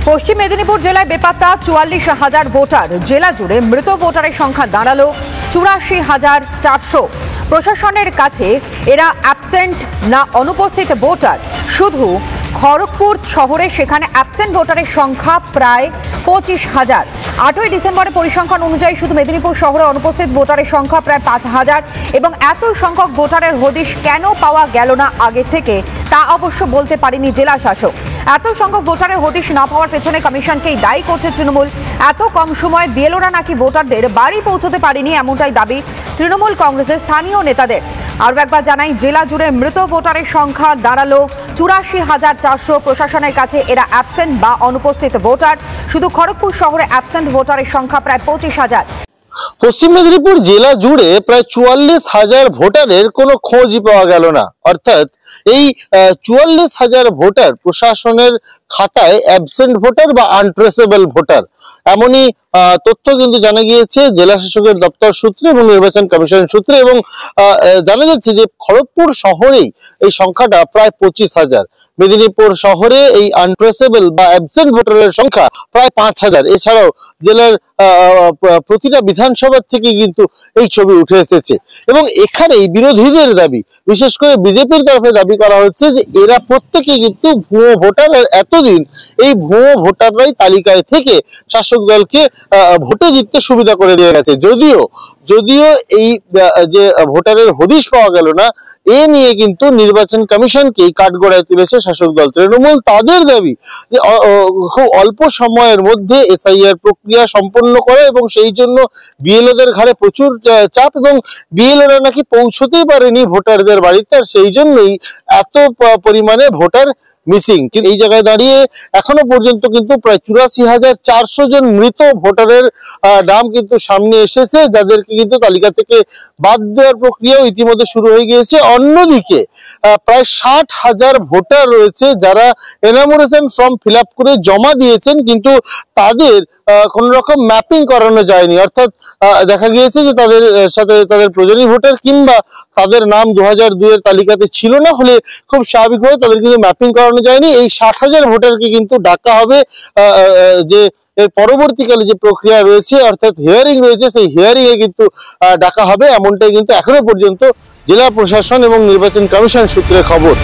পশ্চিম মেদিনীপুর জেলায় বেপাত্তা ৪৪,০০০ ভোটার। জেলা জুড়ে মৃত ভোটারের সংখ্যা দাঁড়ালো ৮৪,৪০০। প্রশাসনের কাছে এরা অ্যাবসেন্ট না অনুপস্থিত ভোটার। শুধু খড়গপুর শহরে সেখানে অ্যাবসেন্ট ভোটারের সংখ্যা প্রায় ২৫,০০০। ৮ই ডিসেম্বরের পরিসংখ্যান অনুযায়ী শুধু মেদিনীপুর শহরে অনুপস্থিত ভোটারের সংখ্যা প্রায় ৫,০০০। এবং এত সংখ্যক ভোটারের হদিশ কেন পাওয়া গেল না আগে থেকে তা অবশ্য বলতে পারেনি জেলা শাসক। এত সংখ্যক ভোটারের হদিশ না পাওয়ার পেছনে কমিশনকেই দায়ী করছে তৃণমূল। এত কম সময়ে বিএলওরা নাকি ভোটারদের বাড়ি পৌঁছতে পারেনি, এমনটাই দাবি তৃণমূল কংগ্রেসের স্থানীয় নেতাদের। আরও একবার জানাই, জেলা জুড়ে মৃত ভোটারের সংখ্যা দাঁড়ালো ৮৪,৪০০। প্রশাসনের কাছে এরা অ্যাবসেন্ট বা অনুপস্থিত ভোটার। শুধু খড়গপুর শহরে অ্যাবসেন্ট ভোটারের সংখ্যা প্রায় ২৫,০০০। পশ্চিম মেদিনীপুর জেলা জুড়ে প্রায় ৪৪,০০০ ভোটারের কোনো খোঁজই পাওয়া গেল না। অর্থাৎ এই ৪৪,০০০ ভোটার প্রশাসনের খাতায় অ্যাবসেন্ট ভোটার বা আনট্রেসেবল ভোটার, এমনই তথ্য কিন্তু জানা গিয়েছে জেলা শাসকের দপ্তর সূত্রে এবং নির্বাচন কমিশন সূত্রে। এবং জানা যাচ্ছে যে খড়গপুর শহরেই এই সংখ্যাটা প্রায় ২৫,০০০। মেদিনীপুর শহরে এই আনট্রেসেবল বা অ্যাবসেন্ট ভোটারের সংখ্যা প্রায় ৫,০০০। এছাড়াও জেলার প্রতিটা বিধানসভার থেকে কিন্তু এই ছবি উঠে এসেছে। এবং এখানেই বিরোধীদের দাবি, বিশেষ করে বিজেপির তরফে দাবি করা হচ্ছে যে এরা প্রত্যেকে কিন্তু ভুয়ো ভোটার। আর এতদিন এই ভুয়ো ভোটাররাই তালিকায় থেকে শাসক দলকে ভোটে জিততে সুবিধা করে দিয়ে গেছে। যদিও এই যে ভোটারের হদিশ পাওয়া গেল না, এ নিয়ে কিন্তু নির্বাচন কমিশনকেই কাঠগড়ায় তুলেছে শাসক দল তৃণমূল। তাদের দাবি যে খুব অল্প সময়ের মধ্যে এসআইআর প্রক্রিয়া সম্পন্ন করে এবং সেই জন্য বিএলওদের ঘাড়ে প্রচুর চাপ, এবং বিএলওরা নাকি পৌঁছতেই পারেনি ভোটারদের বাড়িতে। আর সেই জন্যই এত পরিমাণে ভোটার মিসিং। কিন্তু এই জায়গায় দাঁড়িয়ে এখনো পর্যন্ত কিন্তু প্রায় ৮৪,৪০০ জন মৃত ভোটারের নাম কিন্তু সামনে এসেছে, যাদেরকে কিন্তু তালিকা থেকে বাদ দেওয়ার প্রক্রিয়াও ইতিমধ্যে শুরু হয়ে গিয়েছে। অন্যদিকে প্রায় ৬০,০০০ ভোটার রয়েছে যারা এনামোরেশন ফর্ম ফিল আপ করে জমা দিয়েছেন, কিন্তু তাদের কোন রকম ম্যাপিং করানো যায়নি। অর্থাৎ দেখা গিয়েছে যে তাদের সাথে তাদের প্রয়োজনীয় ভোটার কিংবা তাদের নাম ২০০২ এর তালিকাতে ছিল না, হলে খুব স্বাভাবিকভাবে তাদের কিন্তু ম্যাপিং করানো যায়নি। এই ৬০,০০০ ভোটারকে কিন্তু ডাকা হবে যে এর পরবর্তীকালে যে প্রক্রিয়া রয়েছে, অর্থাৎ হিয়ারিং রয়েছে, সেই হিয়ারিং এ কিন্তু ডাকা হবে, এমনটাই কিন্তু এখনো পর্যন্ত জেলা প্রশাসন এবং নির্বাচন কমিশন সূত্রে খবর।